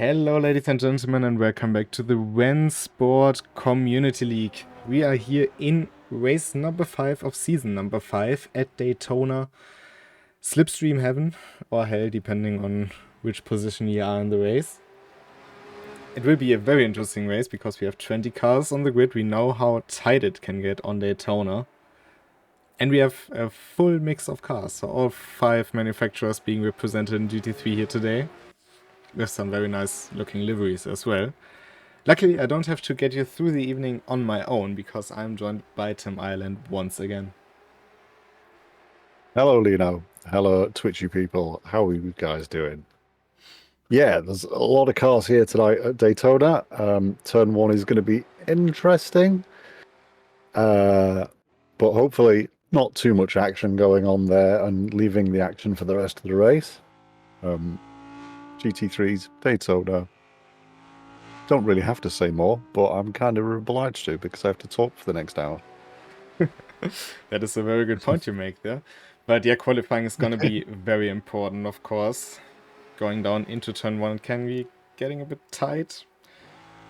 Hello ladies and gentlemen, and welcome back to the RENNSPORT Community League. We are here in race number 5 of season number 5 at Daytona. Slipstream heaven or hell, depending on which position you are in the race. It will be a very interesting race because we have 20 cars on the grid. We know how tight it can get on Daytona. And we have a full mix of cars, so all 5 manufacturers being represented in GT3 here today. With some very nice looking liveries as well. Luckily, I don't have to get you through the evening on my own, because I'm joined by Tim Ireland once again. Hello, Lino. Hello, Twitchy people. How are you guys doing? Yeah, there's a lot of cars here tonight at Daytona. Turn 1 is going to be interesting. But hopefully not too much action going on there and leaving the action for the rest of the race. GT3's Daytona. Don't really have to say more, but I'm kind of obliged to because I have to talk for the next hour. That is a very good point you make there. But yeah, qualifying is going to be very important, of course. Going down into turn 1 can be getting a bit tight.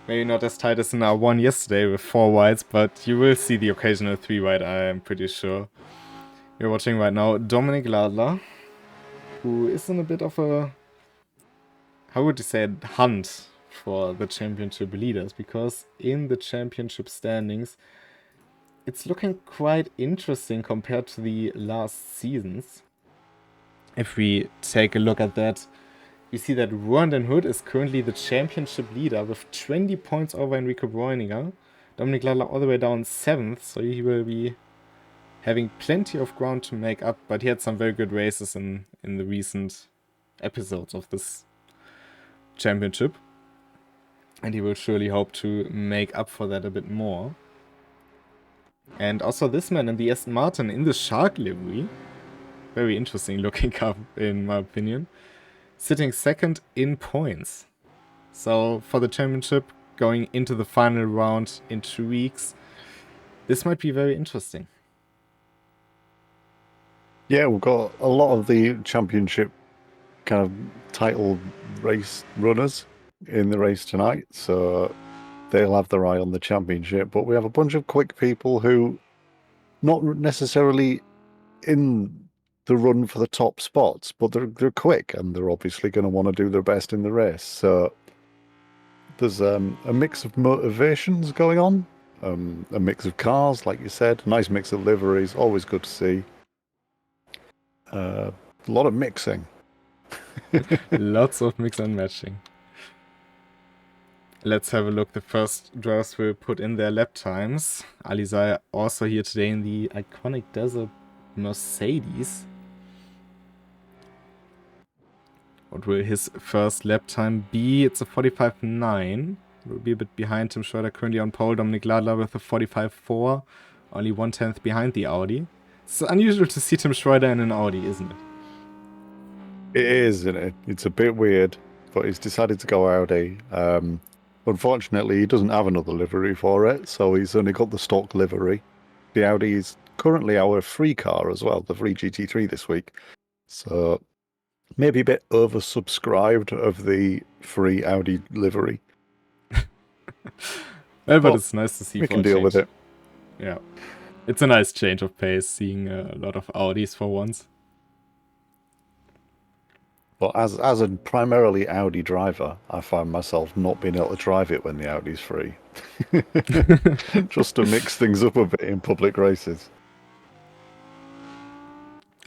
Maybe not as tight as in R1 yesterday with 4 wides, but you will see the occasional 3 wide, I am pretty sure. We're watching right now Dominic Ladler, who is in a bit of a, how would you say it, hunt for the championship leaders, because in the championship standings it's looking quite interesting compared to the last seasons. If we take a look at that, we see that Roland Hood is currently the championship leader with 20 points over Enrico Bräuninger. Dominic Ladler all the way down 7th, so he will be having plenty of ground to make up, but he had some very good races in the recent episodes of this championship. And he will surely hope to make up for that a bit more. And also this man in the Aston Martin in the Shark livery. Very interesting looking car in my opinion. Sitting 2nd in points. So for the championship, going into the final round in 2 weeks, this might be very interesting. Yeah, we've got a lot of the championship kind of title race runners in the race tonight, so they'll have their eye on the championship. But we have a bunch of quick people who not necessarily in the run for the top spots, but they're quick and they're obviously going to want to do their best in the race. So there's a mix of motivations going on, a mix of cars, like you said, nice mix of liveries, always good to see. A lot of mixing. Lots of mix and matching. Let's have a look. The first drivers will put in their lap times. Alizai also here today in the iconic desert Mercedes. What will his first lap time be? It's a 45.9. Will be a bit behind Tim Schroeder currently on pole. Dominic Ladler with a 45.4. Only 1/10 behind the Audi. It's unusual to see Tim Schroeder in an Audi, isn't it? It is, isn't it? It's a bit weird, but he's decided to go Audi. Unfortunately, he doesn't have another livery for it, so he's only got the stock livery. The Audi is currently our free car as well, the free GT3 this week. So maybe a bit oversubscribed of the free Audi livery. Well, but it's nice to see. We can deal with it. Yeah. It's a nice change of pace, seeing a lot of Audis for once. But as a primarily Audi driver, I find myself not being able to drive it when the Audi's free. Just to mix things up a bit in public races.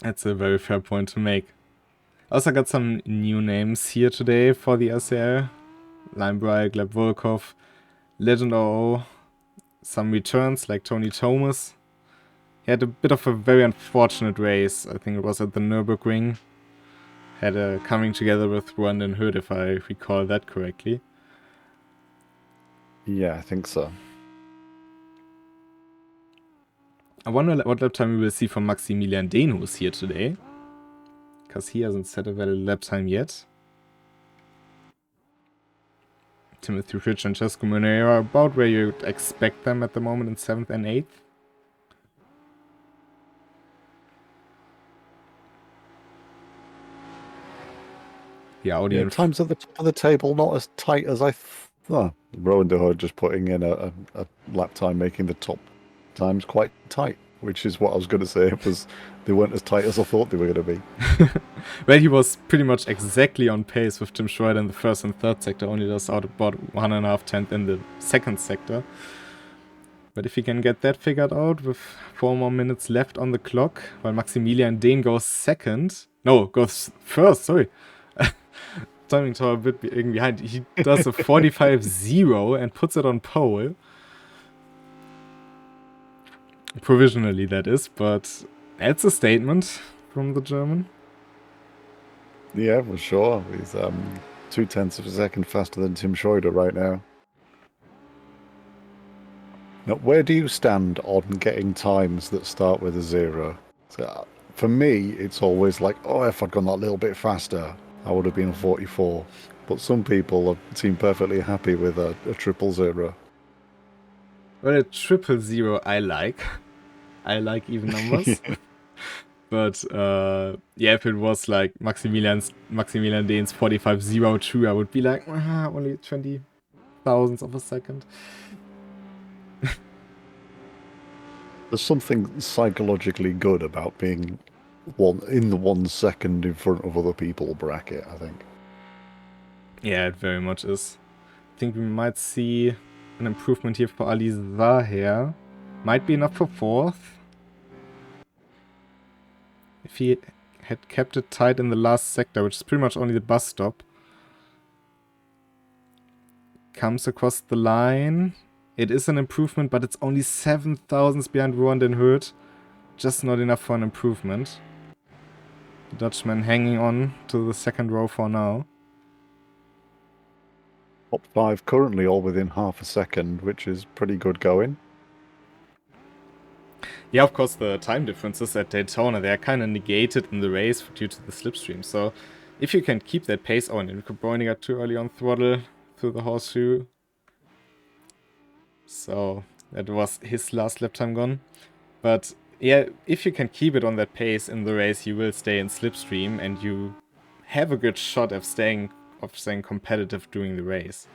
That's a very fair point to make. Also got some new names here today for the SCL. Limebright, Gleb Volkov, Legend OO, some returns like Tony Thomas. He had a bit of a very unfortunate race. I think it was at the Nürburgring. Had a coming together with Roland Hood, if I recall that correctly. Yeah, I think so. I wonder what lap time we will see from Maximilian Dehn, who's here today. Because he hasn't set a valid lap time yet. Timothy Rich and Cesco Monera, about where you'd expect them at the moment in 7th and 8th. the Audi Yeah, times at the top of the table, not as tight as Rowan de Hood just putting in a lap time, making the top times quite tight, which is what I was going to say. It was they weren't as tight as I thought they were going to be. Well, he was pretty much exactly on pace with Tim Schreider in the first and third sector, only just out about 1.5 tenths in the second sector. But if he can get that figured out with 4 more minutes left on the clock, while Maximilian Dehn goes first, sorry. Timing tower a bit behind. He does a 45-0 and puts it on pole. Provisionally, that is, but that's a statement from the German. Yeah, for sure. He's 0.2 of a second faster than Tim Schroeder right now. Now, where do you stand on getting times that start with a 0? So, for me, it's always like, oh, if I'd gone that little bit faster, I would have been a 44. But some people seem perfectly happy with a 000. Well, a 000 I like. I like even numbers. But yeah, if it was like Maximilian Dehn's 45-0 I would be like, only 20 thousandths of a second. There's something psychologically good about being in the 1 second in front of other people bracket, I think. Yeah, it very much is. I think we might see an improvement here for Ali Zaher. Might be enough for 4th. If he had kept it tight in the last sector, which is pretty much only the bus stop. Comes across the line. It is an improvement, but it's only 7 thousandths behind Rowan den Hood. Just not enough for an improvement. The Dutchman hanging on to the second row for now. Top 5 currently all within half a second, which is pretty good going. Yeah, of course, the time differences at Daytona, they are kind of negated in the race due to the slipstream. So if you can keep that pace on, Enrico Breuning got too early on throttle through the horseshoe. So that was his last lap time gone. But yeah, if you can keep it on that pace in the race, you will stay in slipstream and you have a good shot of staying competitive during the race.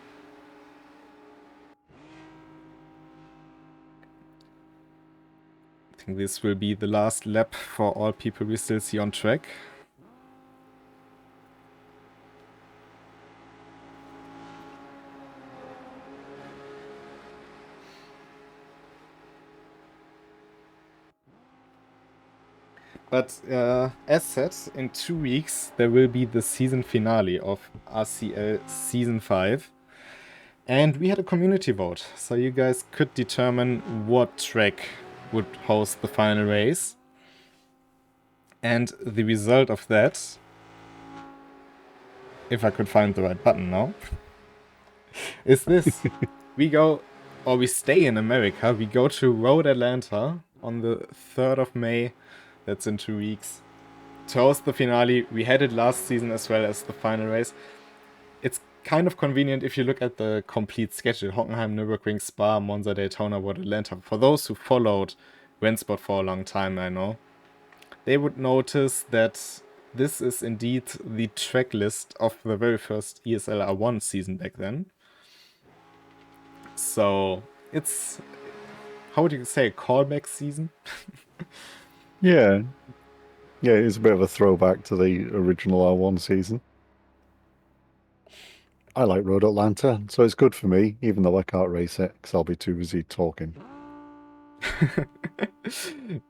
I think this will be the last lap for all people we still see on track. But as said, in 2 weeks there will be the season finale of RCL Season 5. And we had a community vote, so you guys could determine what track would host the final race. And the result of that, if I could find the right button now, is this. We stay in America, we go to Road Atlanta on the 3rd of May, that's in 2 weeks, to host the finale. We had it last season as well as the final race. It's kind of convenient if you look at the complete schedule. Hockenheim, Nürburgring, Spa, Monza, Daytona, Road Atlanta. For those who followed RENNSPORT for a long time, I know, they would notice that this is indeed the track list of the very first ESL R1 season back then. So it's, how would you say, a callback season? Yeah. Yeah, it's a bit of a throwback to the original R1 season. I like Road Atlanta, so it's good for me, even though I can't race it, because I'll be too busy talking.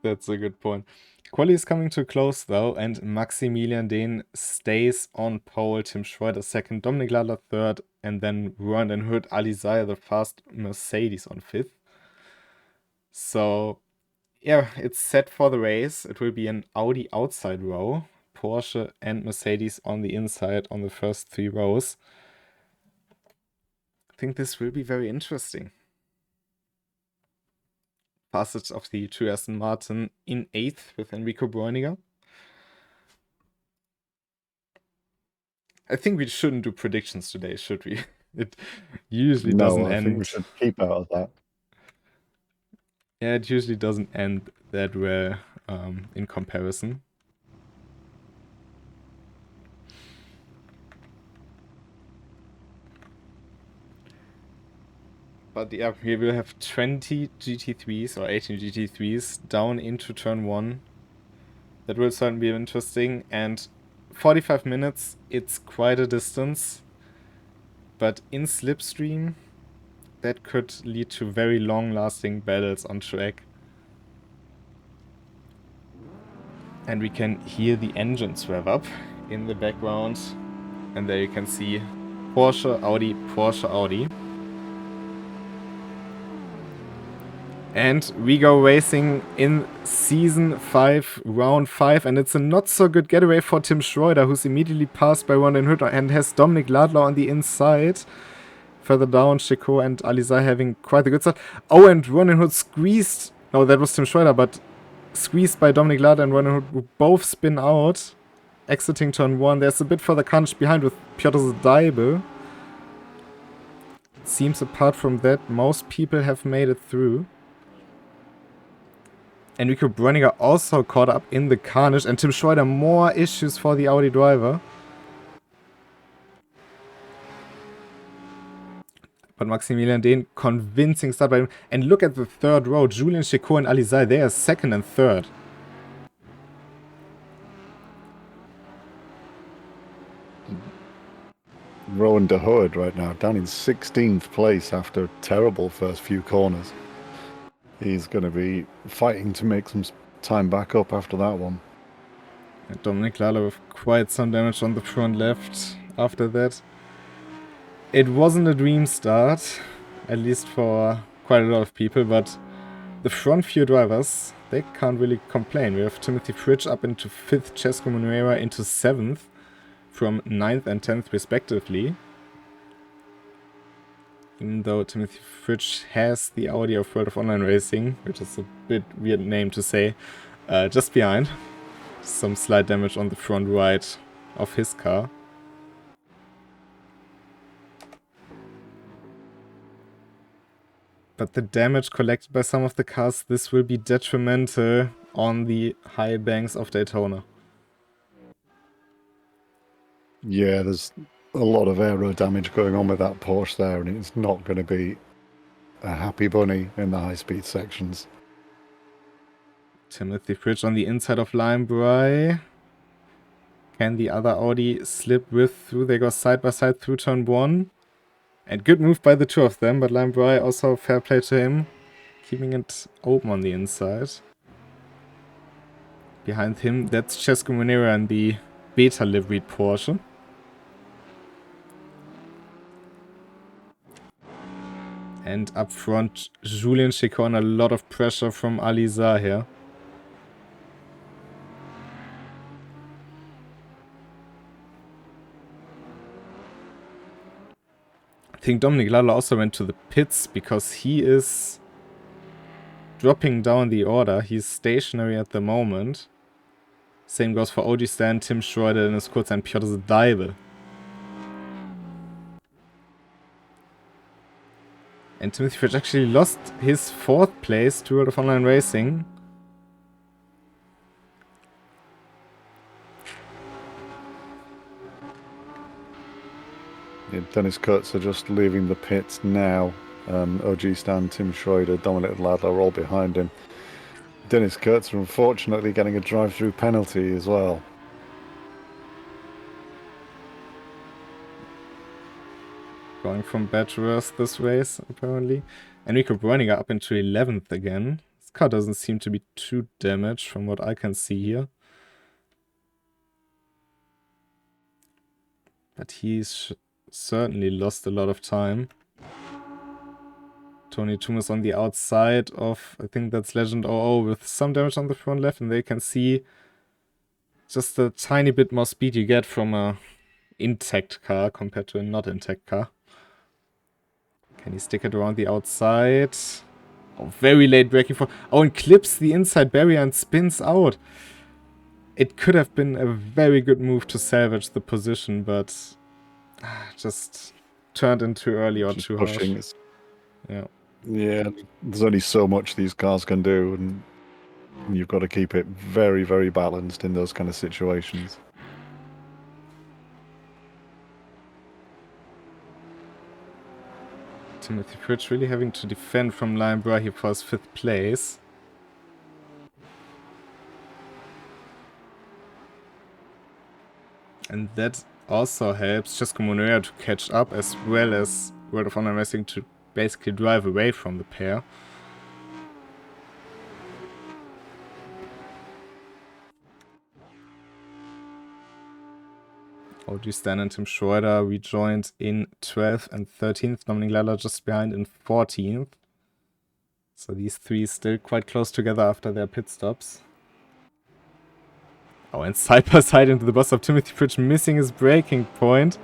That's a good point. Quali is coming to a close though, and Maximilian Dehn stays on pole, Tim Schroeder second, Dominik Ladler third, and then Rowan den Hood, Ali Zayer, the fast Mercedes on fifth. So yeah, it's set for the race. It will be an Audi outside row, Porsche and Mercedes on the inside on the first 3 rows. I think this will be very interesting. Passage of the 2 Aston Martin in 8th with Enrico Breuninger. I think we shouldn't do predictions today, should we? It usually doesn't end. No, I think we should keep out of that. Yeah, it usually doesn't end that well in comparison. But yeah, we will have 20 GT3s or 18 GT3s down into turn 1. That will certainly be interesting. And 45 minutes, it's quite a distance. But in Slipstream, that could lead to very long-lasting battles on track. And we can hear the engines rev up in the background. And there you can see Porsche, Audi, Porsche, Audi. And we go racing in Season 5, Round 5, and it's a not-so-good getaway for Tim Schroeder, who's immediately passed by Ronin Hood and has Dominic Ladler on the inside. Further down, Chico and Alizai having quite a good start. Oh, and Ronin Hood squeezed... No, that was Tim Schroeder, but squeezed by Dominic Ladler and Ronin Hood, who both spin out, exiting turn 1. There's a bit further carnage behind with Piotr Zdajbe. It seems apart from that, most people have made it through. Enrico Brönniger also caught up in the carnage, and Tim Schroeder more issues for the Audi driver. But Maximilian Dehn, convincing start by him. And look at the third row, Julian Chicot and Alizai, they are second and third. Rowan de Hood right now, down in 16th place after a terrible first few corners. He's going to be fighting to make some time back up after that one. And Dominic Ladler with quite some damage on the front left after that. It wasn't a dream start, at least for quite a lot of people, but the front few drivers, they can't really complain. We have Timothy Fridge up into 5th, Cesco Monuera into 7th, from 9th and 10th respectively. Even though Timothy Fridge has the Audi of World of Online Racing, which is a bit weird name to say, just behind. Some slight damage on the front right of his car. But the damage collected by some of the cars, this will be detrimental on the high banks of Daytona. Yeah, there's a lot of aero damage going on with that Porsche there, and it's not going to be a happy bunny in the high-speed sections. Timothy Fridge on the inside of Limebry. Can the other Audi slip through? They go side by side through turn 1. And good move by the two of them, but Limebry also fair play to him. Keeping it open on the inside. Behind him, that's Cesco Moneira and the beta liveried Porsche. And up front, Julian Chicon, a lot of pressure from Alizar here. I think Dominic Ladler also went to the pits because he is dropping down the order. He's stationary at the moment. Same goes for OG Stan, Tim Schroeder, Dennis Kurz and Piotr Zdajbe. And Timothy Fridge actually lost his 4th place to World of Online Racing. Yeah, Dennis Kurtz are just leaving the pits now. OG Stan, Tim Schroeder, Dominic Ladler are all behind him. Dennis Kurtz unfortunately getting a drive-through penalty as well. Going from bad to worse this race, apparently. Enrico Brönniger up into 11th again. This car doesn't seem to be too damaged from what I can see here. But he's certainly lost a lot of time. Tony Tumas on the outside of, I think that's Legend 00 with some damage on the front left. And there you can see just a tiny bit more speed you get from a intact car compared to a not intact car. Can he stick it around the outside? Oh, very late braking for... Oh, and clips the inside barrier and spins out. It could have been a very good move to salvage the position, but just turned in too early or too harsh. Yeah. Yeah, there's only so much these cars can do, and you've got to keep it very, very balanced in those kind of situations. Timothy Fritsch really having to defend from Lion here for his 5th place. And that also helps Cesco Monoya to catch up, as well as World of Online Racing to basically drive away from the pair. OG Stan and Tim Schroeder rejoined in 12th and 13th. Dominic Lalla just behind in 14th. So these three still quite close together after their pit stops. Oh, and side by side into the boss of Timothy Fritsch, missing his braking point.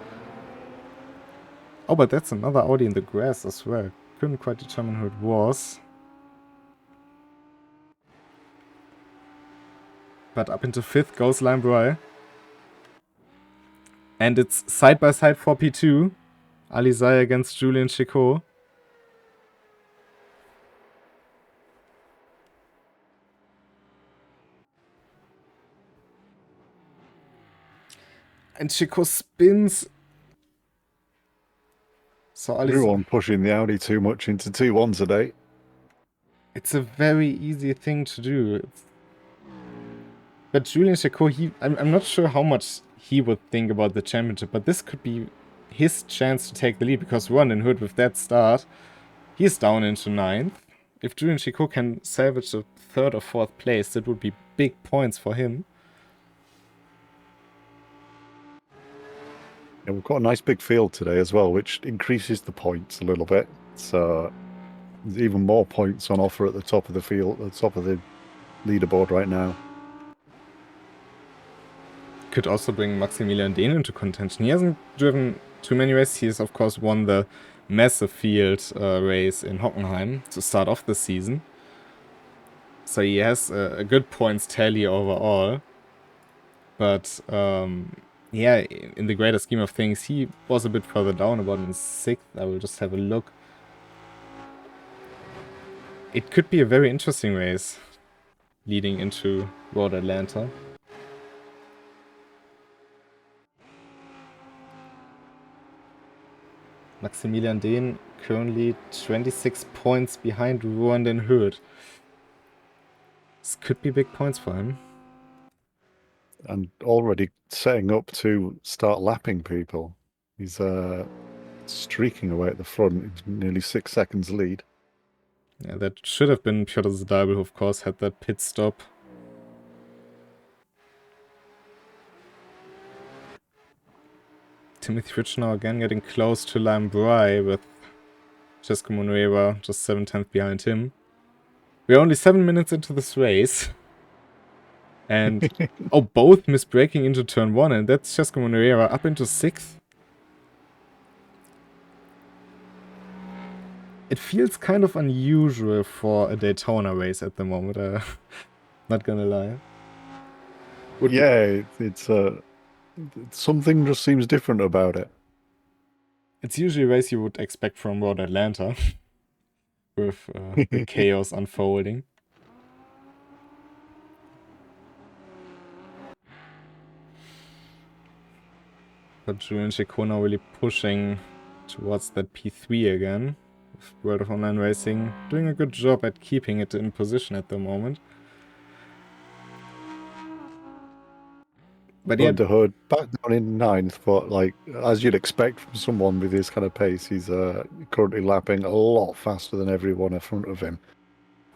Oh, but that's another Audi in the grass as well. Couldn't quite determine who it was. But up into 5th goes Lime Broy. And it's side by side for P2. Alizai against Julian Chicot. And Chicot spins. So Everyone pushing the Audi too much into 2-1 today. It's a very easy thing to do. But Julian Chicot, I'm not sure how much he would think about the championship, but this could be his chance to take the lead, because Ronan Hood, with that start, he's down into 9th. If Julian Chicot can salvage the 3rd or 4th place, that would be big points for him. Yeah, we've got a nice big field today as well, which increases the points a little bit. So there's even more points on offer at the top of the field, at the top of the leaderboard right now. Could also bring Maximilian Dehn into contention. He hasn't driven too many races. He has, of course, won the massive field race in Hockenheim to start off the season. So he has a good points tally overall. But yeah, in the greater scheme of things, he was a bit further down, about in 6th. I will just have a look. It could be a very interesting race leading into Road Atlanta. Maximilian Dehn currently 26 points behind Rowan den Hood. This could be big points for him. And already setting up to start lapping people. He's streaking away at the front. It's nearly 6 seconds lead. Yeah, that should have been Piotr Zdabel, who of course had that pit stop. Timothy Fritsch now again getting close to Lime Bry, with Cesco Monueva just 7/10 behind him. We're only 7 minutes into this race. And, oh, both misbraking into turn 1, and that's Cesco Monueva up into 6th. It feels kind of unusual for a Daytona race at the moment, not gonna lie. Yeah, it's something just seems different about it. It's usually a race you would expect from Road Atlanta, with the chaos unfolding. But Julian Chicot now really pushing towards that P3 again. With World of Online Racing doing a good job at keeping it in position at the moment. But yeah, the Hood back down in 9th, but like as you'd expect from someone with this kind of pace, he's currently lapping a lot faster than everyone in front of him,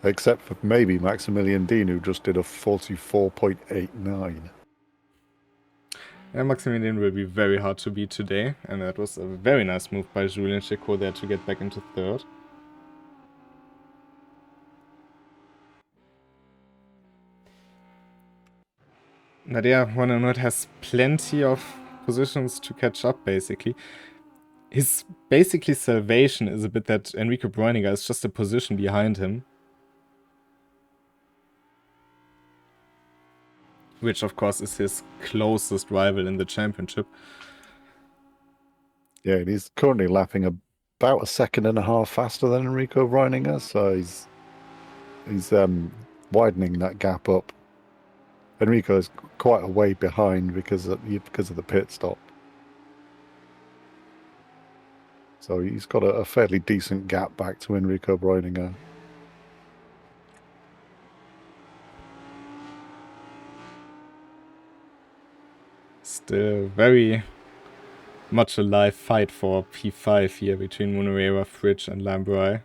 except for maybe Maximilian Dehn, who just did a 44.89. Yeah, Maximilian will be very hard to beat today, and that was a very nice move by Julian Chicot there to get back into 3rd. But yeah, One has plenty of positions to catch up, basically. His basically salvation is a bit that Enrico Bräuniger is just a position behind him. Which, of course, is his closest rival in the championship. Yeah, and he's currently lapping about 1.5 seconds faster than Enrico Bräuniger, so he's widening that gap up. Enrico is quite a way behind because of the pit stop. So he's got a fairly decent gap back to Enrico Bräuninger. Still very much a live fight for P5 here between Munuera, Fridge and Lambrei.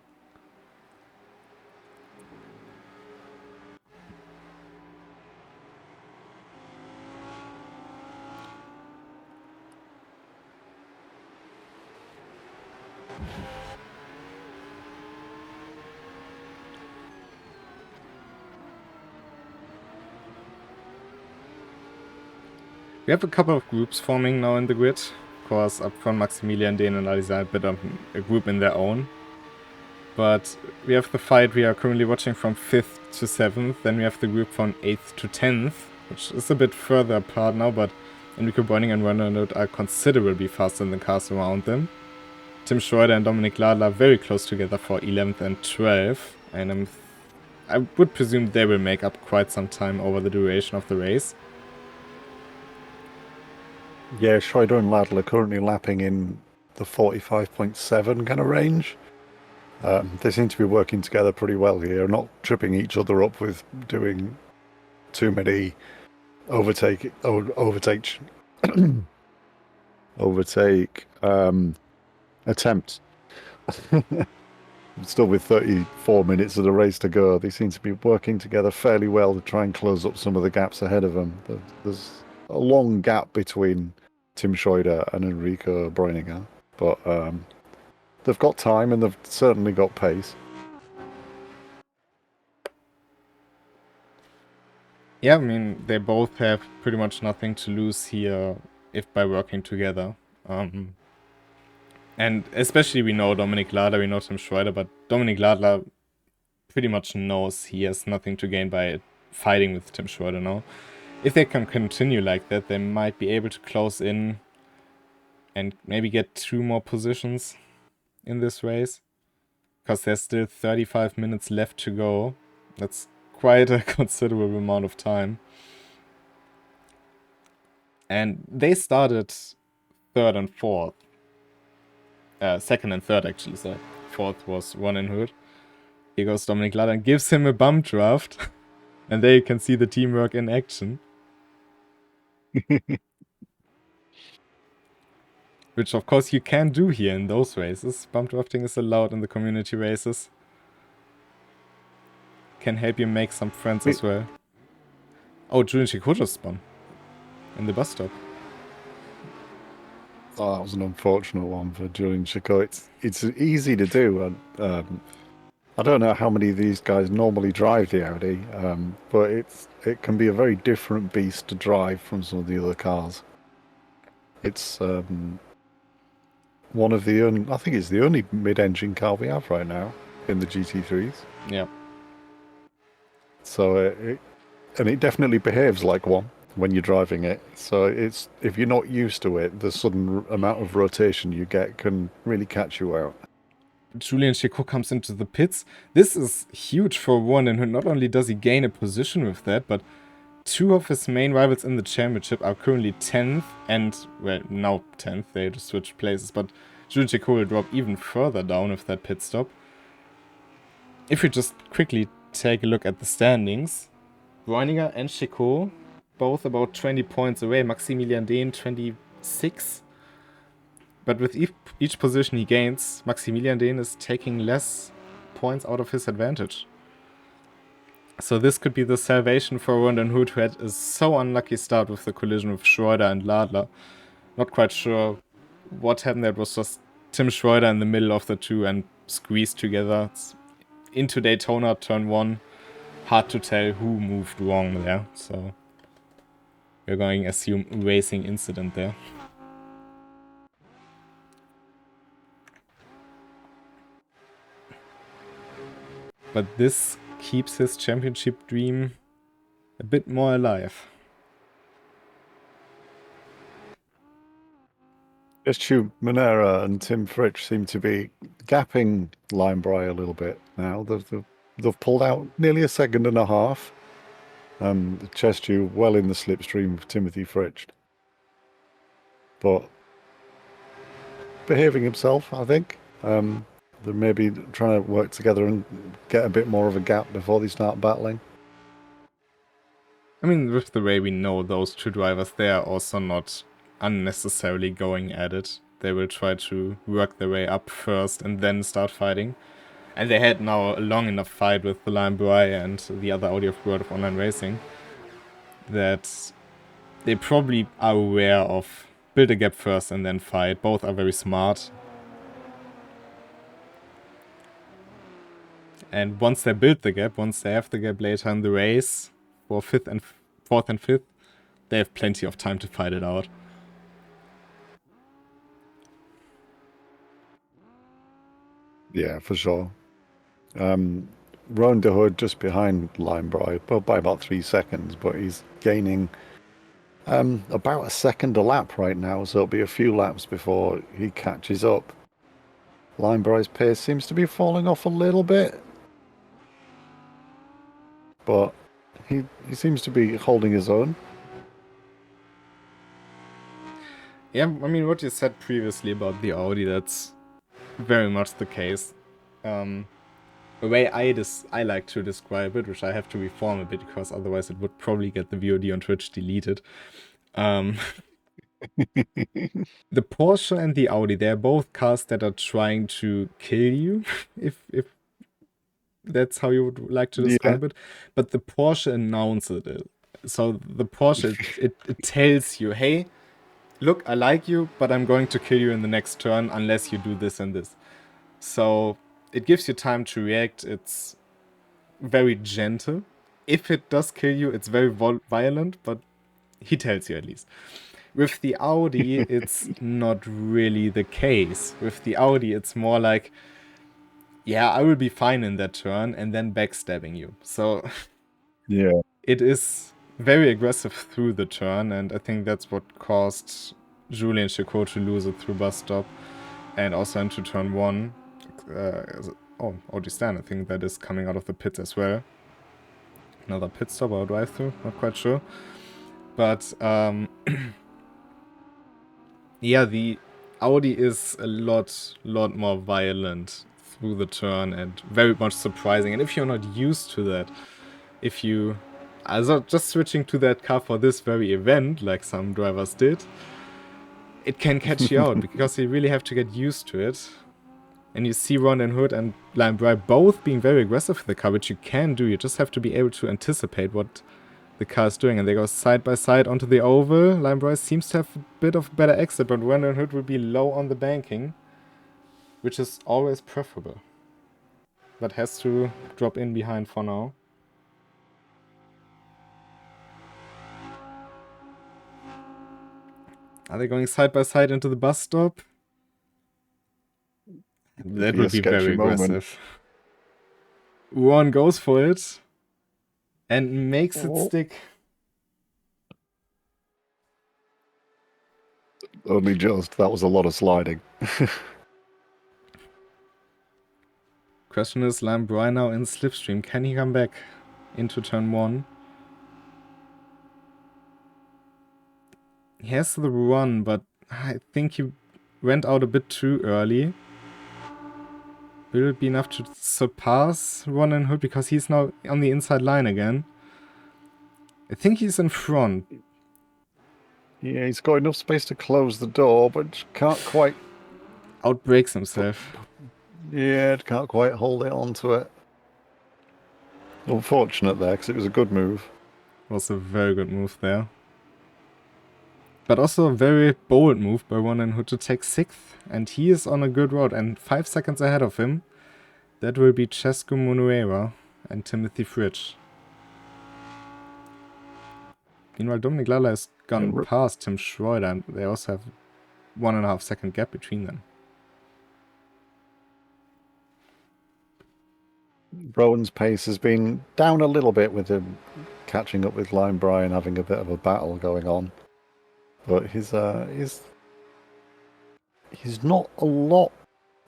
We have a couple of groups forming now in the grid. Of course, up front, Maximilian, Dehn and Alisa, a bit of a group in their own. But we have the fight we are currently watching from 5th to 7th. Then we have the group from 8th to 10th, which is a bit further apart now, but Enrico Bräuninger and Werner are considerably faster than the cars around them. Tim Schroeder and Dominik Ladler are very close together for 11th and 12th, and I would presume they will make up quite some time over the duration of the race. Yeah, Schroeder and Ladler currently lapping in the 45.7 kind of range. They seem to be working together pretty well here, not tripping each other up with doing too many overtake attempts. Still with 34 minutes of the race to go, they seem to be working together fairly well to try and close up some of the gaps ahead of them. There's a long gap between Tim Schroeder and Enrico Bräuninger, but they've got time and they've certainly got pace. Yeah, I mean, they both have pretty much nothing to lose here if by working together. And especially we know Dominik Ladler, we know Tim Schroeder, but Dominik Ladler pretty much knows he has nothing to gain by fighting with Tim Schroeder now. If they can continue like that, they might be able to close in and maybe get 2 more positions in this race. Because there's still 35 minutes left to go. That's quite a considerable amount of time. And they started 3rd and 4th. 2nd and 3rd actually, so 4th was Ron and Hood. Here goes Dominik Ladler and gives him a bump draft. And there you can see the teamwork in action. Which of course you can do here in those races. Bump drafting is allowed in the community races. Can help you make some friends as well. Oh, Julian Chico just spun. In the bus stop. Oh, that was an unfortunate one for Julian Chico. It's easy to do. I don't know how many of these guys normally drive the Audi, but it can be a very different beast to drive from some of the other cars. It's one of the I think it's the only mid-engine car we have right now in the GT3s. Yeah. So it definitely behaves like one when you're driving it. So if you're not used to it, the sudden amount of rotation you get can really catch you out. Julian Chico comes into the pits. This is huge for one, and not only does he gain a position with that, but 2 of his main rivals in the championship are currently 10th and, well, now 10th. They just switched places, but Julian Chico will drop even further down with that pit stop. If we just quickly take a look at the standings, Bräuninger and Chico both about 20 points away. Maximilian Dehn 26. But with each position he gains, Maximilian Dehn is taking less points out of his advantage. So this could be the salvation for Ron Hood, who had a so unlucky start with the collision with Schroeder and Ladler. Not quite sure what happened. That was just Tim Schroeder in the middle of the two and squeezed together. It's into Daytona, turn 1. Hard to tell who moved wrong there. So we're going to assume racing incident there. But this keeps his championship dream a bit more alive. Stu Monera and Tim Fritsch seem to be gapping Limebry a little bit now. They've pulled out nearly a second and a half. Chestu well in the slipstream of Timothy Fritsch. But behaving himself, I think. They're maybe trying to work together and get a bit more of a gap before they start battling. I mean, with the way we know those two drivers, they are also not unnecessarily going at it. They will try to work their way up first and then start fighting. And they had now a long enough fight with the Limbri and the other Audi of World of Online Racing that they probably are aware of build a gap first and then fight. Both are very smart. And once they build the gap, once they have the gap later in the race for fourth and fifth, they have plenty of time to fight it out. Yeah, for sure. Rowan de Hood just behind Linebry, by about 3 seconds, but he's gaining about a second a lap right now, so it'll be a few laps before he catches up. Linebry's pace seems to be falling off a little bit, but he seems to be holding his own. Yeah, I mean, what you said previously about the Audi, that's very much the case. The way I like to describe it, which I have to reform a bit because otherwise it would probably get the VOD on Twitch deleted. The Porsche and the Audi, they're both cars that are trying to kill you, if that's how you would like to describe it. But the Porsche announces it. So the Porsche, it tells you, hey, look, I like you, but I'm going to kill you in the next turn unless you do this and this. So it gives you time to react. It's very gentle. If it does kill you, it's very violent, but he tells you at least. With the Audi, it's not really the case. With the Audi, it's more like, yeah, I will be fine in that turn, and then backstabbing you. So yeah, it is very aggressive through the turn, and I think that's what caused Julian Chicot to lose it through bus stop and also into turn 1. Audi Stan, I think that is coming out of the pits as well. Another pit stop or drive through, not quite sure. But yeah, the Audi is a lot more violent through the turn and very much surprising. And if you're not used to that, if you are just switching to that car for this very event, like some drivers did, it can catch you out because you really have to get used to it. And you see Ron and Hood and Linebry both being very aggressive with the car, which you can do. You just have to be able to anticipate what the car is doing. And they go side by side onto the oval. Linebry seems to have a bit of better exit, but Ron and Hood will be low on the banking, which is always preferable. But has to drop in behind for now. Are they going side by side into the bus stop? That would be very aggressive. Ron goes for it and makes it stick. Only just. That was a lot of sliding. Question is, Linebry now in slipstream. Can he come back into turn 1? He has the run, but I think he went out a bit too early. Will it be enough to surpass Ron and Hood because he's now on the inside line again? I think he's in front. Yeah, he's got enough space to close the door, but can't quite... Outbreaks himself. Yeah, can't quite hold it onto it. Unfortunate there, because it was a good move. Was a very good move there. But also a very bold move by Ron and Hood to take 6th. And he is on a good road. And 5 seconds ahead of him, that will be Cesco Munuera and Timothy Fritsch. Meanwhile, Dominic Lalla has gone past Tim Schroeder, and they also have 1.5 second gap between them. Rowan's pace has been down a little bit with him catching up with Linebry and having a bit of a battle going on. But he's not a lot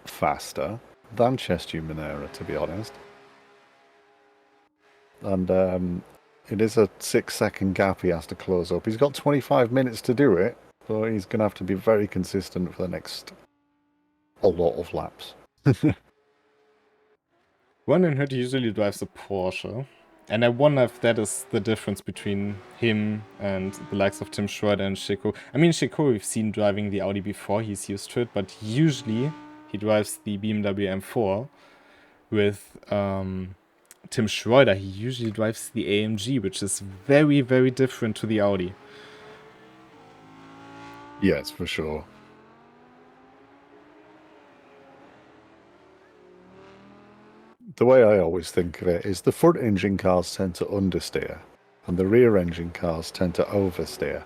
faster than Chestu Minera, to be honest. And it is a 6 second gap he has to close up. He's got 25 minutes to do it, so he's going to have to be very consistent for the next a lot of laps. Vernon Hood usually drives a Porsche, and I wonder if that is the difference between him and the likes of Tim Schroeder and Chico. I mean, Chico we've seen driving the Audi before, he's used to it, but usually he drives the BMW M4. With Tim Schroeder, he usually drives the AMG, which is very, very different to the Audi. Yes, for sure. The way I always think of it is the front engine cars tend to understeer and the rear engine cars tend to oversteer.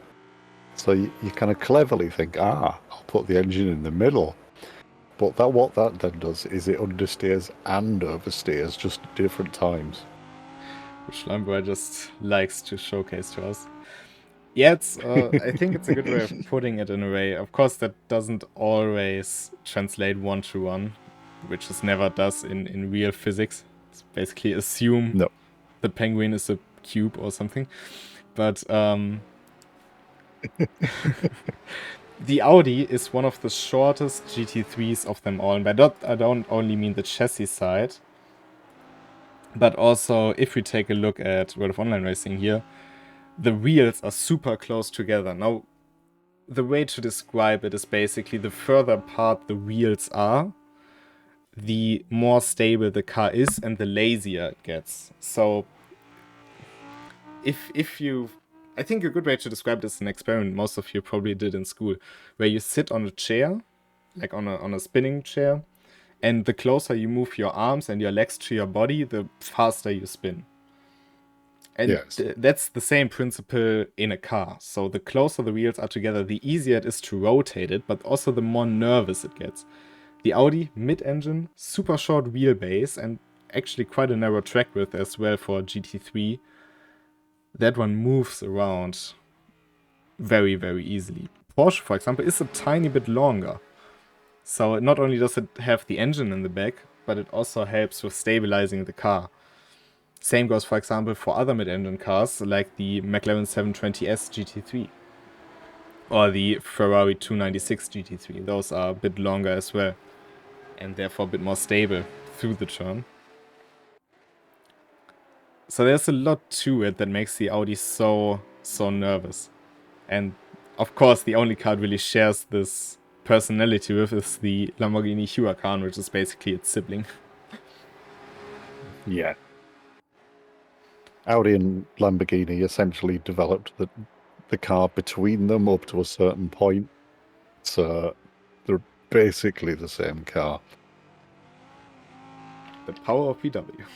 So you kind of cleverly think, I'll put the engine in the middle. But what that then does is it understeers and oversteers just at different times. Which Lambo just likes to showcase to us. Yeah, I think it's a good way of putting it in a way. Of course, that doesn't always translate one-to-one, which it never does in real physics. It's basically assume the penguin is a cube or something. But the Audi is one of the shortest GT3s of them all. And by that, I don't only mean the chassis side, but also if we take a look at World of Online Racing here, the wheels are super close together. Now, the way to describe it is basically the further apart the wheels are, the more stable the car is and the lazier it gets. So, if you... I think a good way to describe this is an experiment most of you probably did in school, where you sit on a chair, like on a spinning chair, and the closer you move your arms and your legs to your body, the faster you spin. And yes. That's the same principle in a car. So the closer the wheels are together, the easier it is to rotate it, but also the more nervous it gets. The Audi mid-engine, super short wheelbase, and actually quite a narrow track width as well for a GT3. That one moves around very, very easily. Porsche, for example, is a tiny bit longer. So not only does it have the engine in the back, but it also helps with stabilizing the car. Same goes, for example, for other mid-engine cars, like the McLaren 720S GT3. Or the Ferrari 296 GT3. Those are a bit longer as well. And therefore a bit more stable through the turn. So there's a lot to it that makes the Audi so nervous. And of course, the only car it really shares this personality with is the Lamborghini Huracan, which is basically its sibling. Yeah. Audi and Lamborghini essentially developed the car between them up to a certain point. So they're basically the same car. The power of VW.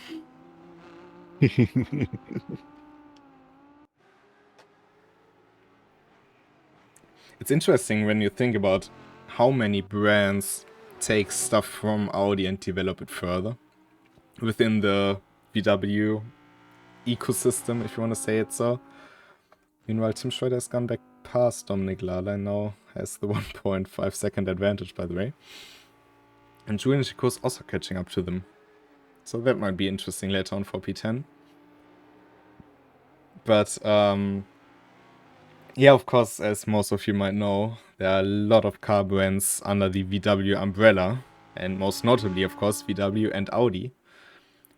It's interesting when you think about how many brands take stuff from Audi and develop it further within the VW ecosystem, if you want to say it so. Meanwhile, Tim Schroeder has gone back past Dominic Lala and now has the 1.5 second advantage, by the way. And Julian Chico is also catching up to them. So that might be interesting later on for P10. But, yeah, of course, as most of you might know, there are a lot of car brands under the VW umbrella. And most notably, of course, VW and Audi.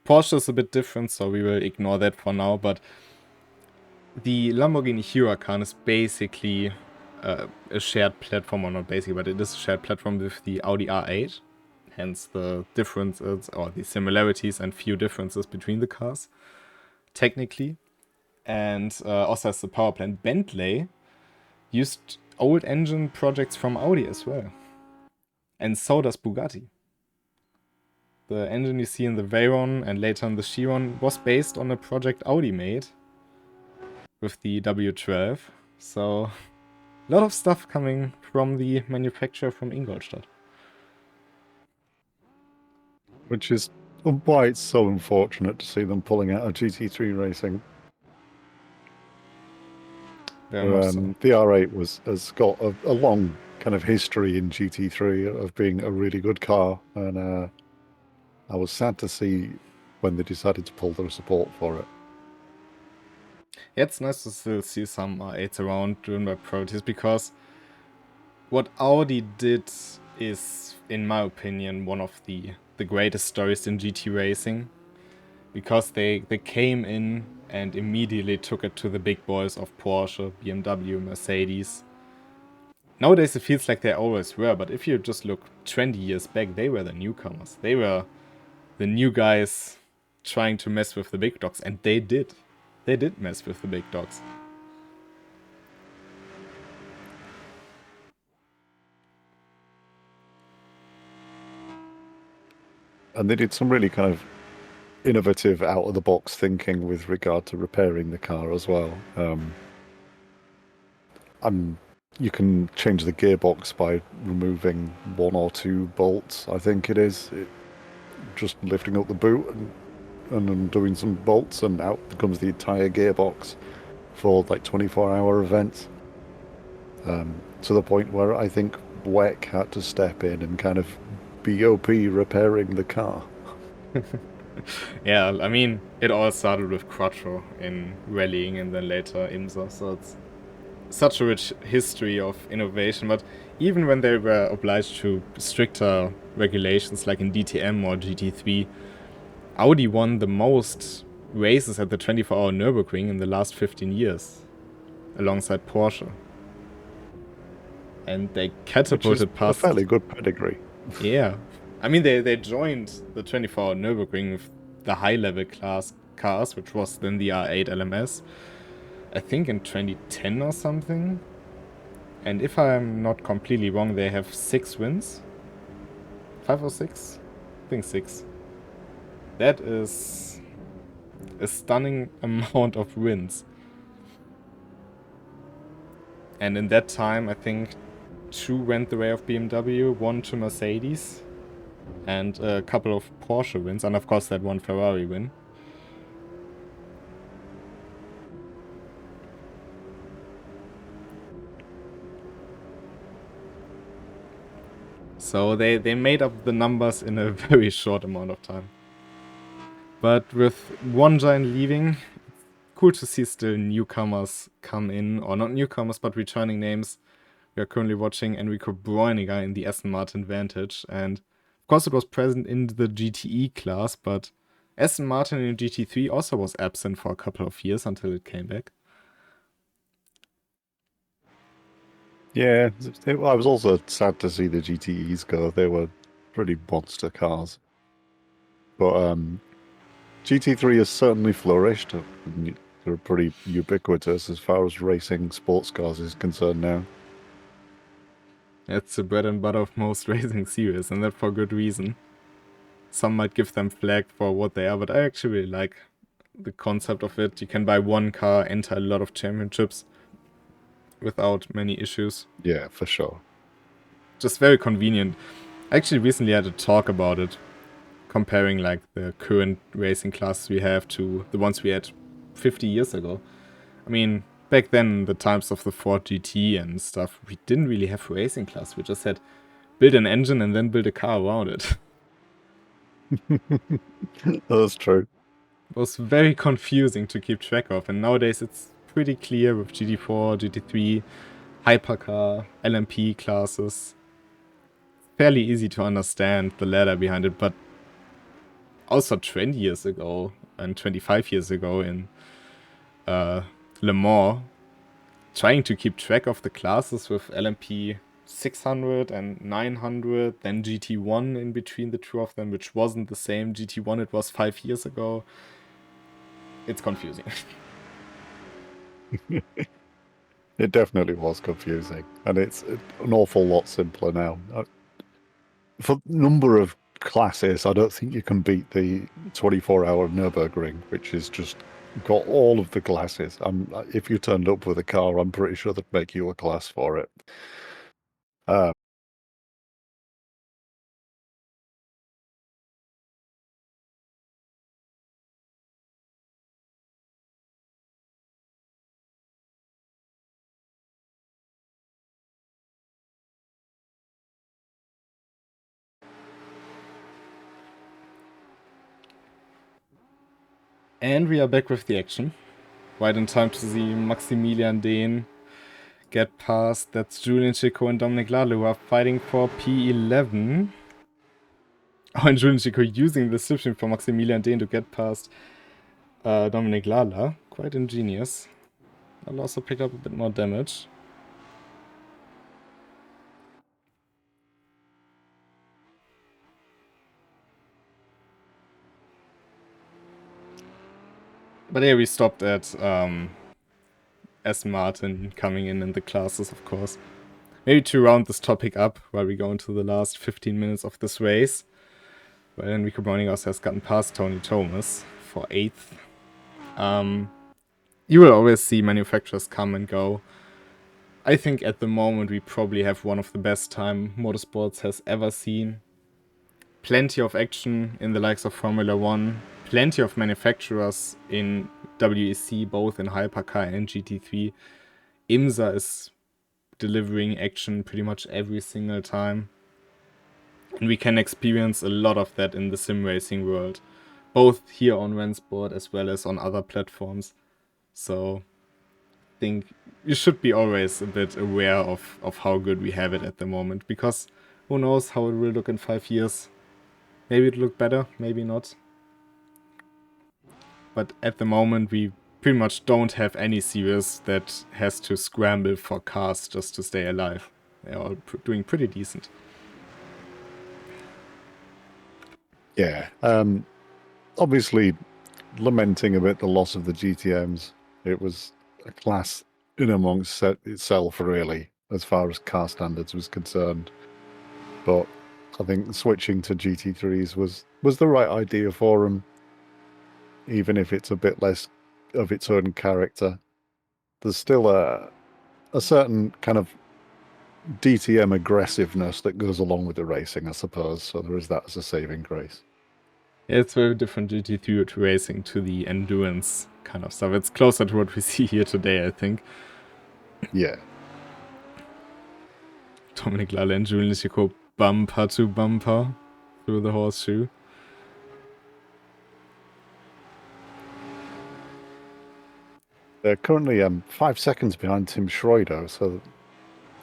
Porsche is a bit different, so we will ignore that for now. But the Lamborghini Huracan is basically a shared platform, or not basically, but it is a shared platform with the Audi R8. Hence the differences, or the similarities and few differences between the cars, technically. And also has the power plant. Bentley used old engine projects from Audi as well. And so does Bugatti. The engine you see in the Veyron and later in the Chiron was based on a project Audi made with the W12. So a lot of stuff coming from the manufacturer from Ingolstadt. Which is why it's so unfortunate to see them pulling out of GT3 racing. Very much so. The R8 has got a long kind of history in GT3 of being a really good car, and I was sad to see when they decided to pull their support for it. Yeah, it's nice to still see some R8s around driven by priorities, because what Audi did is, in my opinion, one of the greatest stories in GT racing, because they came in and immediately took it to the big boys of Porsche, BMW, Mercedes. Nowadays it feels like they always were, but if you just look 20 years back, they were the newcomers. They were the new guys trying to mess with the big dogs, and they did. They did mess with the big dogs. And they did some really kind of innovative, out-of-the-box thinking with regard to repairing the car as well. You can change the gearbox by removing 1 or 2 bolts, I think it is. Just lifting up the boot and undoing some bolts, and out comes the entire gearbox for like 24-hour events. To the point where I think WEC had to step in and kind of BOP repairing the car. Yeah, I mean, it all started with Quattro in rallying and then later IMSA, so it's such a rich history of innovation. But even when they were obliged to stricter regulations like in DTM or GT3, Audi won the most races at the 24-hour Nürburgring in the last 15 years, alongside Porsche. And they catapulted past... a fairly good pedigree. Yeah. I mean, they joined the 24-hour Nürburgring with the high-level class cars, which was then the R8 LMS, I think in 2010 or something. And if I'm not completely wrong, they have 6 wins. 5 or 6? I think 6. That is a stunning amount of wins. And in that time, I think 2 went the way of BMW, 1 to Mercedes, and a couple of Porsche wins, and of course that 1 Ferrari win. So they made up the numbers in a very short amount of time. But with one giant leaving, cool to see still newcomers come in, or not newcomers, but returning names. We are currently watching Enrico Bräuniger in the Aston Martin Vantage, and of course it was present in the GTE class, but Aston Martin in GT3 also was absent for a couple of years until it came back. Yeah, I was also sad to see the GTEs go. They were pretty monster cars. But GT3 has certainly flourished. They're pretty ubiquitous as far as racing sports cars is concerned now. It's the bread and butter of most racing series, and that for good reason. Some might give them flack for what they are, but I actually really like the concept of it. You can buy one car, enter a lot of championships without many issues. Yeah, for sure. Just very convenient. I actually recently had a talk about it, comparing like the current racing classes we have to the ones we had 50 years ago. I mean, back then, the times of the Ford GT and stuff, we didn't really have racing class. We just had build an engine and then build a car around it. That's true. It was very confusing to keep track of, and nowadays it's pretty clear with GT4, GT3, Hypercar, LMP classes. Fairly easy to understand the ladder behind it, but also 20 years ago and 25 years ago in Le Mans, trying to keep track of the classes with LMP 600 and 900, then GT1 in between the two of them, which wasn't the same GT1 it was 5 years ago. It's confusing. It definitely was confusing, and it's an awful lot simpler now. For number of classes, I don't think you can beat the 24-hour Nürburgring, which is just got all of the classes. If you turned up with a car, I'm pretty sure they'd make you a class for it. And we are back with the action. Right in time to see Maximilian Dehn get past. That's Julian Chico and Dominic Ladler who are fighting for P11. Oh, and Julian Chico using the slipstream for Maximilian Dehn to get past Dominic Ladler. Quite ingenious. I'll also pick up a bit more damage. But yeah, we stopped at S. Martin coming in the classes, of course. Maybe to round this topic up while we go into the last 15 minutes of this race. Well, Enrico Browninghausen has gotten past Tony Thomas for 8th. You will always see manufacturers come and go. I think at the moment we probably have one of the best time motorsports has ever seen. Plenty of action in the likes of Formula 1. Plenty of manufacturers in WEC, both in Hypercar and GT3. IMSA is delivering action pretty much every single time. And we can experience a lot of that in the sim racing world. Both here on RENNSPORT as well as on other platforms. So I think you should be always a bit aware of how good we have it at the moment. Because who knows how it will look in 5 years. Maybe it'll look better, maybe not. But at the moment we pretty much don't have any series that has to scramble for cars just to stay alive. They're all doing pretty decent. Yeah. Obviously, lamenting a bit the loss of the GTMs. It was a class in amongst itself, really, as far as car standards was concerned. But I think switching to GT3s was the right idea for them, even if it's a bit less of its own character. There's still a certain kind of DTM aggressiveness that goes along with the racing, I suppose. So there is that as a saving grace. It's very different GT3 racing to the endurance kind of stuff. It's closer to what we see here today, I think. Yeah. Dominic Ladler and Julian Chico bumper to bumper through the horseshoe. They're currently 5 seconds behind Tim Schroeder, so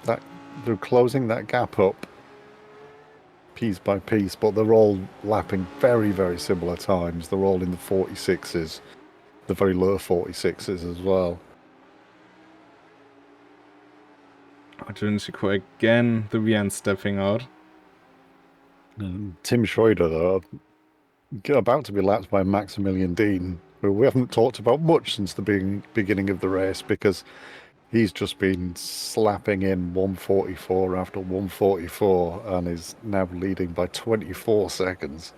that they're closing that gap up piece by piece, but they're all lapping very, very similar times. They're all in the 46s, the very low 46s as well. Julian Chico again, the rear end stepping out. Tim Schroeder, though, about to be lapped by Maximilian Dehn, who we haven't talked about much since the beginning of the race, because he's just been slapping in 144 after 144 and is now leading by 24 seconds.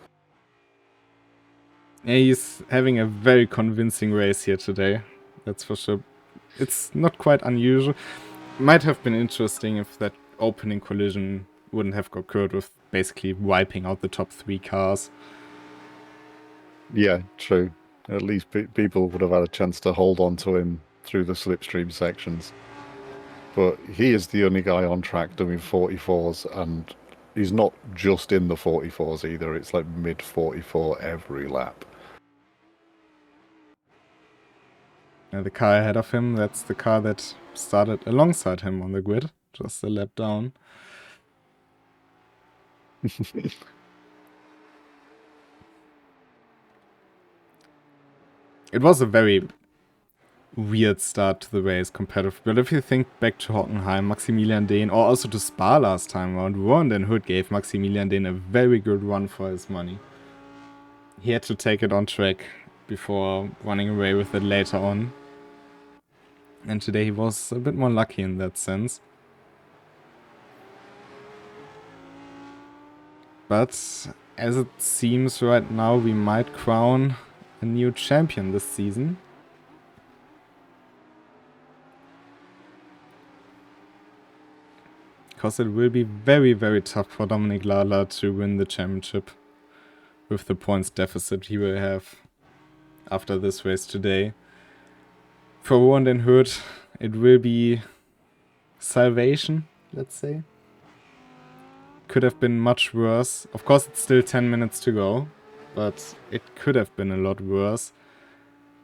Yeah, he's having a very convincing race here today. That's for sure. It's not quite unusual. Might have been interesting if that opening collision wouldn't have occurred with basically wiping out the top 3 cars. Yeah, true. At least people would have had a chance to hold on to him through the slipstream sections. But he is the only guy on track doing 44s, and he's not just in the 44s either. It's like mid 44 every lap. And the car ahead of him, that's the car that started alongside him on the grid, just a lap down. It was a very weird start to the race competitive, but if you think back to Hockenheim, Maximilian Dehn, or also to Spa last time around, Rowan Den Hood gave Maximilian Dehn a very good run for his money. He had to take it on track before running away with it later on. And today he was a bit more lucky in that sense. But as it seems right now, we might crown a new champion this season. Because it will be very, very tough for Dominic Ladler to win the championship with the points deficit he will have after this race today. For Rowan Den Hood, it will be salvation, let's say. Could have been much worse. Of course, it's still 10 minutes to go, but it could have been a lot worse.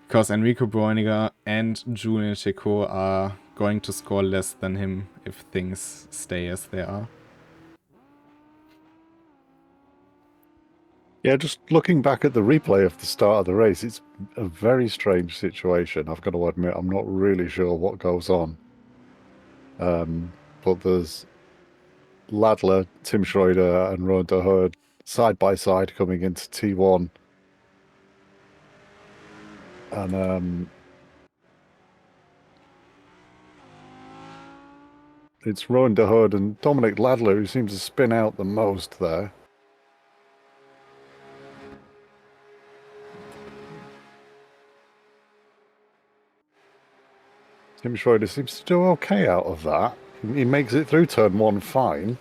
Because Enrico Bräuniger and Julian Chico are going to score less than him if things stay as they are. Yeah, just looking back at the replay of the start of the race, it's a very strange situation. I've got to admit, I'm not really sure what goes on. But there's Ladler, Tim Schroeder, and Rowan de Herd side by side coming into T1. And it's Rowan de Herd and Dominic Ladler who seems to spin out the most there. Tim Schroeder seems to do okay out of that. He makes it through turn 1 fine.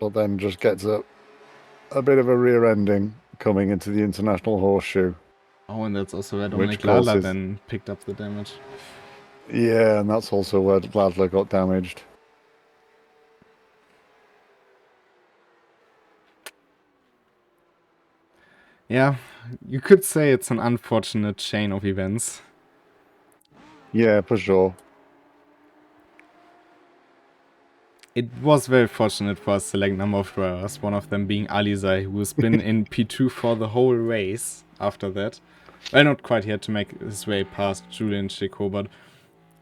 But then just gets a bit of a rear ending coming into the International Horseshoe. Oh, and that's also where Dominic Ladler then picked up the damage. Yeah, and that's also where Ladler got damaged. Yeah, you could say it's an unfortunate chain of events. Yeah, for sure. It was very fortunate for a select number of drivers, one of them being Alizai, who has been in P2 for the whole race after that. Well, not quite yet to make his way past Julian Chico, but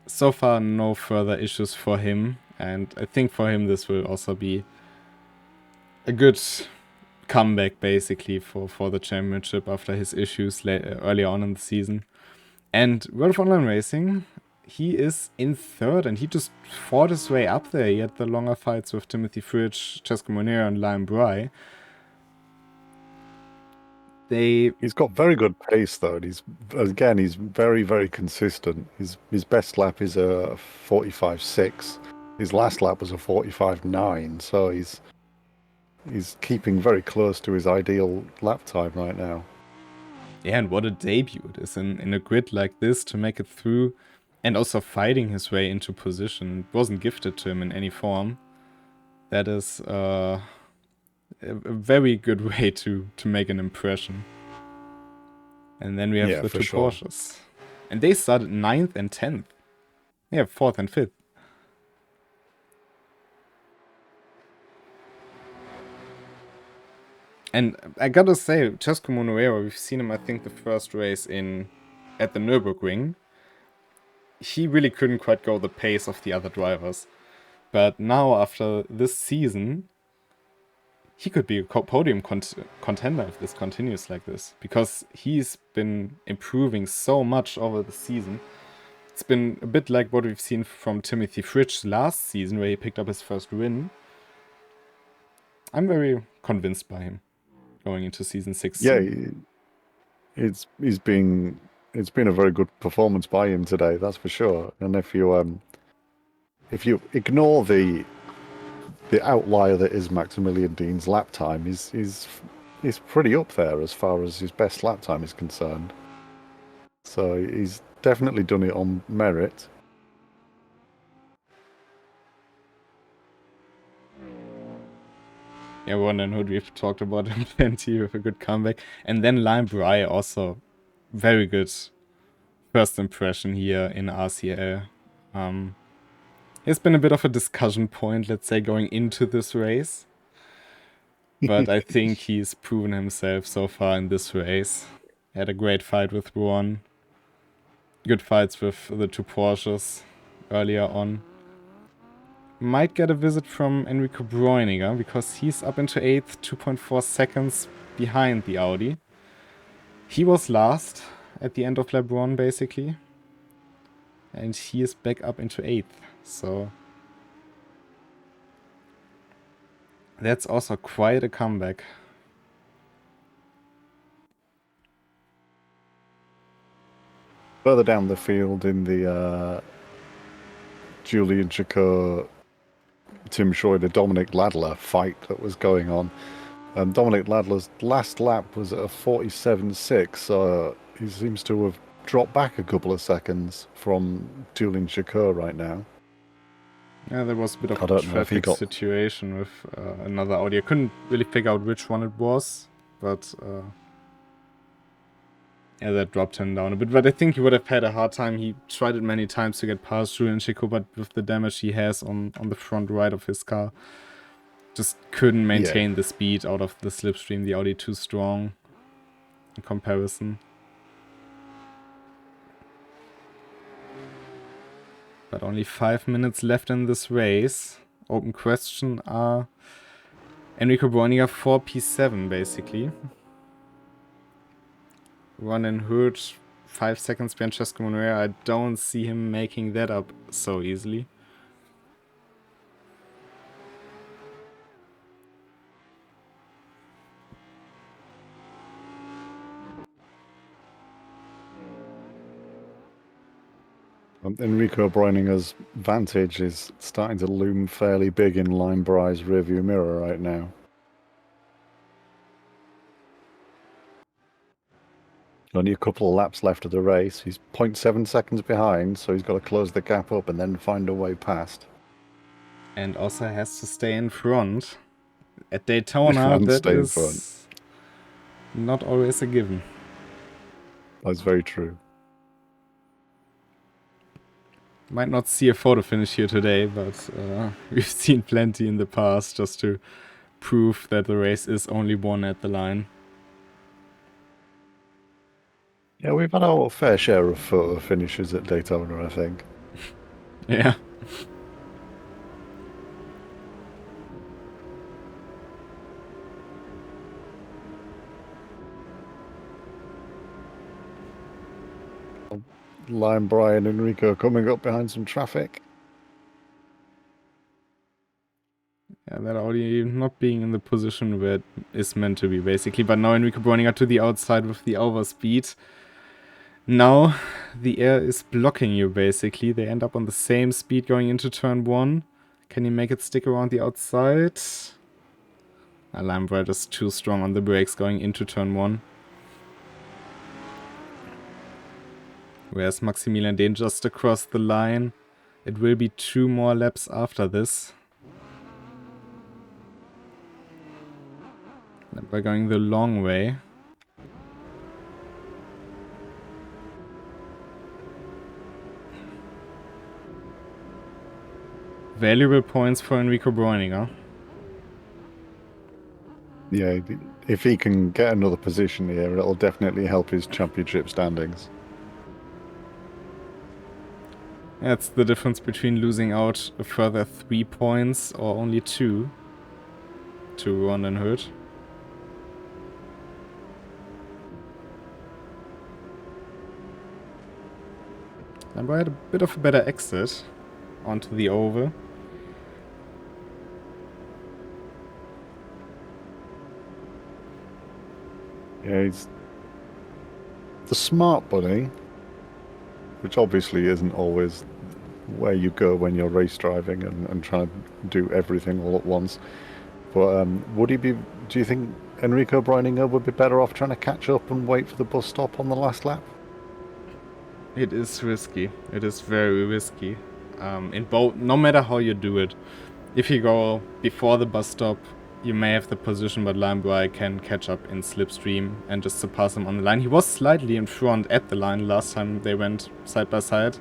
so far no further issues for him. And I think for him this will also be a good comeback basically for the championship after his issues earlier on in the season. And World of Online Racing, he is in third and he just fought his way up there. He had the longer fights with Timothy Fridge, Cesco Monero and Liam Bry. He's got very good pace though. He's very, very consistent. His best lap is a 45.6. His last lap was a 45.9, so he's keeping very close to his ideal lap time right now. Yeah, and what a debut it is in a grid like this to make it through and also fighting his way into position. It wasn't gifted to him in any form. That is a very good way to make an impression. And then we have the two Porsches. And they started 9th and 10th. Yeah, 4th and 5th. And I gotta say, Cesco Monero, we've seen him, I think, the first race at the Nürburgring. He really couldn't quite go the pace of the other drivers. But now, after this season, he could be a podium contender if this continues like this. Because he's been improving so much over the season. It's been a bit like what we've seen from Timothy Fridge last season, where he picked up his first win. I'm very convinced by him going into season 6. Yeah, it's been a very good performance by him today, that's for sure. And if you ignore the outlier that is Maximilian Dean's lap time, he's pretty up there as far as his best lap time is concerned. So he's definitely done it on merit. Yeah, Ron and Hood, we've talked about him plenty with a good comeback. And then Lime Bry, also very good first impression here in RCL. It's been a bit of a discussion point, let's say, going into this race. But I think he's proven himself so far in this race. Had a great fight with Ron. Good fights with the two Porsches earlier on. Might get a visit from Enrico Bräuniger because he's up into 8th, 2.4 seconds behind the Audi. He was last at the end of lap 1 basically. And he is back up into 8th. So that's also quite a comeback. Further down the field in the Julian Chacot, Tim Schroeder, Dominic Ladler fight that was going on. Dominic Ladler's last lap was at a 47.6, so he seems to have dropped back a couple of seconds from Julian Chacot right now. Yeah, there was a bit of a traffic situation with another Audi. I couldn't really figure out which one it was, but Yeah, that dropped him down a bit, but I think he would have had a hard time. He tried it many times to get past Julian Chico, but with the damage he has on the front right of his car, just couldn't maintain the speed out of the slipstream. The Audi too strong in comparison. But only 5 minutes left in this race. Open question are Enrico Buoniga 4P7 basically. Run and Hood 5 seconds behind Francesco Moreira. I don't see him making that up so easily. Enrico Breininger's vantage is starting to loom fairly big in Linebrai's rearview mirror right now. Only a couple of laps left of the race. He's 0.7 seconds behind, so he's got to close the gap up and then find a way past. And also has to stay in front. At Daytona, that is not always a given. That's very true. Might not see a photo finish here today, but we've seen plenty in the past just to prove that the race is only won at the line. Yeah, we've had our fair share of photo finishes at Daytona, I think. Yeah. Linebrei and Enrico coming up behind some traffic. Yeah, that Audi not being in the position where it is meant to be, basically. But now Enrico Buoniga to the outside with the overspeed. Now the air is blocking you, basically. They end up on the same speed going into turn 1. Can he make it stick around the outside? Linebrei just too strong on the brakes going into turn 1. Whereas Maximilian Dehn just across the line. It will be 2 more laps after this. We're going the long way. Valuable points for Enrico Buoniga. Yeah, if he can get another position here, it'll definitely help his championship standings. That's the difference between losing out a further 3 points or only 2 to Ron and Hood. Linebrei had a bit of a better exit onto the oval. Yeah, he's the smart bunny, which obviously isn't always where you go when you're race driving and trying to do everything all at once. But would he be? Do you think Enrico Breininger would be better off trying to catch up and wait for the bus stop on the last lap? It is risky. It is very risky. In both, no matter how you do it. If you go before the bus stop, you may have the position, but Linebrei can catch up in slipstream and just surpass him on the line. He was slightly in front at the line last time they went side by side.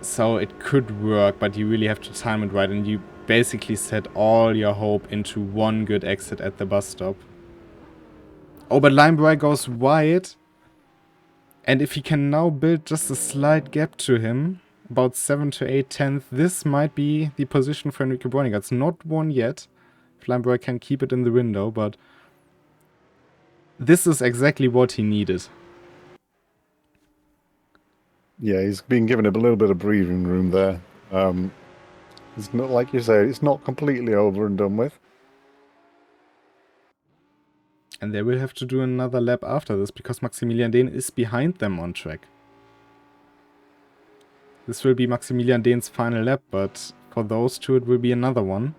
So it could work, but you really have to time it right, and you basically set all your hope into one good exit at the bus stop. Oh, but Linebrei goes wide. And if he can now build just a slight gap to him, about 7 to 8 tenths, this might be the position for Enrico Buoniga. It's not won yet. Linebrei can keep it in the window, but this is exactly what he needed. Yeah, he's been given a little bit of breathing room there. It's not, like you say, it's not completely over and done with. And they will have to do another lap after this, because Maximilian Dehn is behind them on track. This will be Maximilian Dehn's final lap, but for those two it will be another one.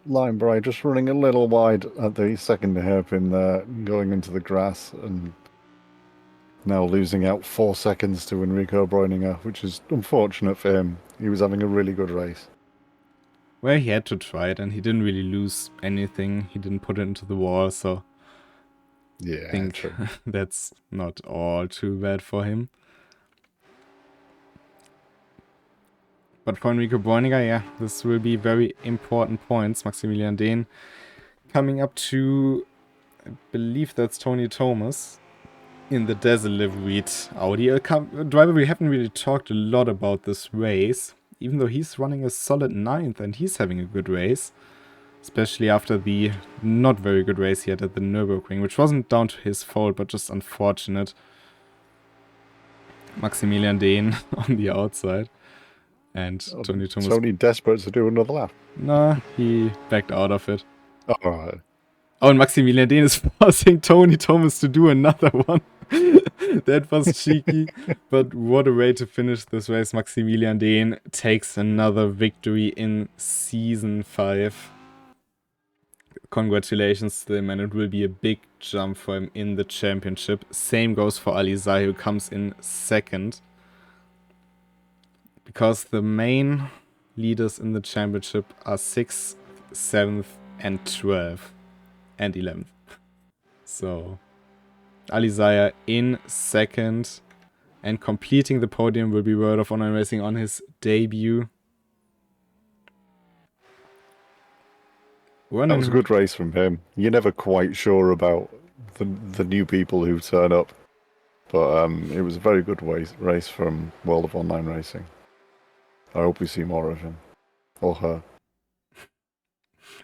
Linebrei just running a little wide at the second hairpin there, going into the grass, and now losing out 4 seconds to Enrico Breininger, which is unfortunate for him. He was having a really good race. Well, he had to try it, and he didn't really lose anything. He didn't put it into the wall, so Yeah, I think true. that's not all too bad for him. But for Enrico Bräuniger, yeah, this will be very important points. Maximilian Dehn coming up to, I believe that's Tony Thomas, in the Dazzle liveried Audi. A driver we haven't really talked a lot about this race, even though he's running a solid 9th and he's having a good race. Especially after the not very good race he had at the Nürburgring, which wasn't down to his fault, but just unfortunate. Maximilian Dehn on the outside. And Tony Thomas... Tony desperate to do another lap. Nah, he backed out of it. All right. Oh, and Maximilian Dehn is forcing Tony Thomas to do another one. That was cheeky. But what a way to finish this race. Maximilian Dehn takes another victory in Season 5. Congratulations to him, and it will be a big jump for him in the championship. Same goes for Alizai, who comes in 2nd. Because the main leaders in the championship are 6th, 7th, and 12th. And 11th. So, Alizai in 2nd. And completing the podium will be World of Honor Racing on his debut. That was a good race from him. You're never quite sure about the new people who turn up. But it was a very good race from World of Online Racing. I hope we see more of him. Or her.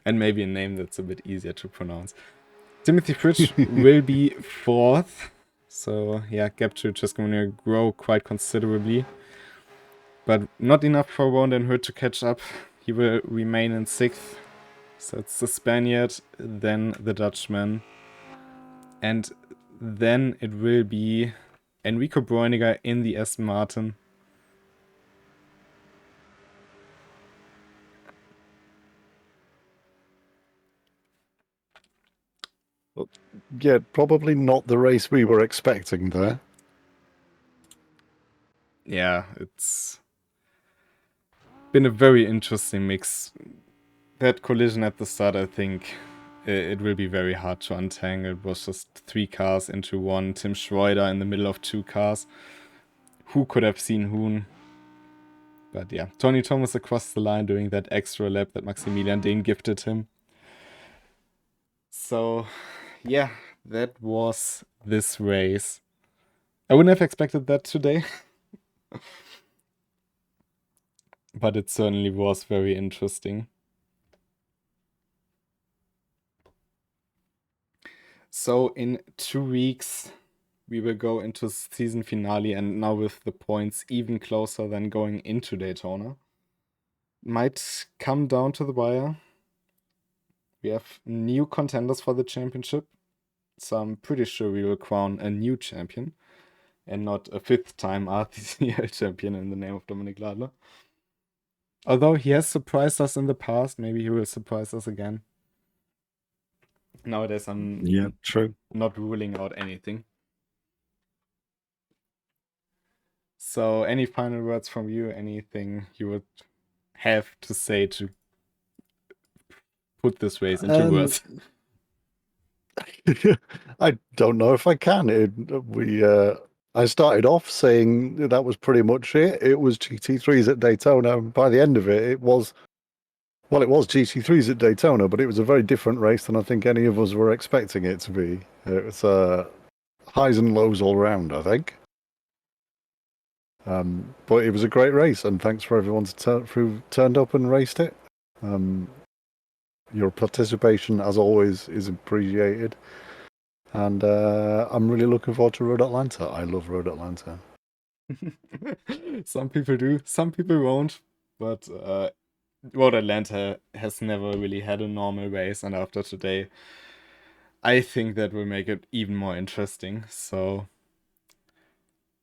And maybe a name that's a bit easier to pronounce. Timothy Fritsch will be 4th. So, yeah, gap to just going to grow quite considerably. But not enough for Ronan Hood to catch up. He will remain in 6th. So it's the Spaniard, then the Dutchman. And then it will be Enrico Bräuniger in the Aston Martin. Yeah, probably not the race we were expecting there. Yeah, it's been a very interesting mix. That collision at the start, I think it will be very hard to untangle. It was just 3 cars into one. Tim Schroeder in the middle of 2 cars. Who could have seen whom? But yeah, Tony Thomas across the line doing that extra lap that Maximilian Dehn gifted him. So, yeah, that was this race. I wouldn't have expected that today. But it certainly was very interesting. So in 2 weeks, we will go into season finale, and now with the points even closer than going into Daytona. Might come down to the wire. We have new contenders for the championship, so I'm pretty sure we will crown a new champion, and not a 5th-time RTCL champion in the name of Dominik Ladler. Although he has surprised us in the past, maybe he will surprise us again. Nowadays, I'm not ruling out anything. So, any final words from you? Anything you would have to say to put this race into words? I don't know if I can. I started off saying that was pretty much it. It was GT3s at Daytona. By the end of it, it was GT3s at Daytona, but it was a very different race than I think any of us were expecting it to be. It was highs and lows all around, I think. But it was a great race, and thanks for everyone who turned up and raced it. Your participation, as always, is appreciated. And I'm really looking forward to Road Atlanta. I love Road Atlanta. Some people do, some people won't. But Road Atlanta has never really had a normal race, and after today, I think that will make it even more interesting. So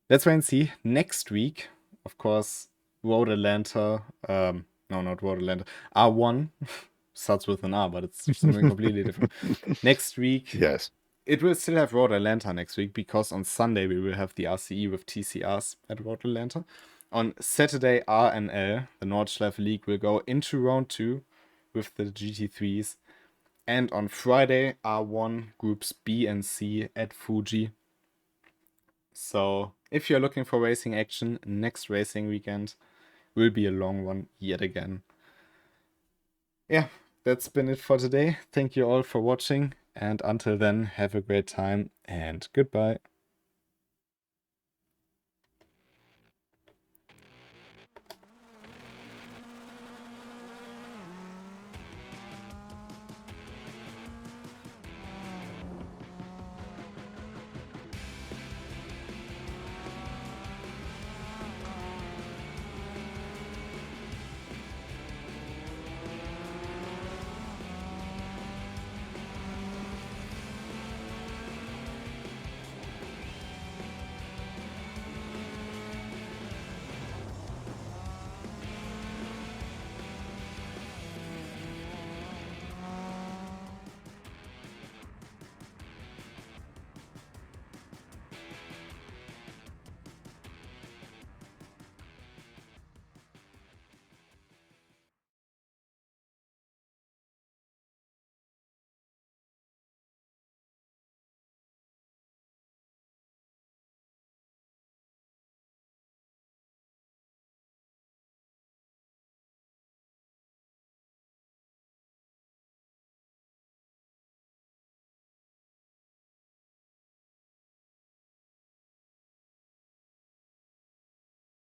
let's wait and see. Next week, of course, Road Atlanta. No, not Road Atlanta. R1 starts with an R, but it's something completely different. Next week, yes, it will still have Road Atlanta next week, because on Sunday we will have the RCE with TCRs at Road Atlanta. On Saturday, RNL, the Nordschleife League, will go into round 2 with the GT3s. And on Friday, R1 groups B and C at Fuji. So if you're looking for racing action, next racing weekend will be a long one yet again. Yeah, that's been it for today. Thank you all for watching. And until then, have a great time and goodbye.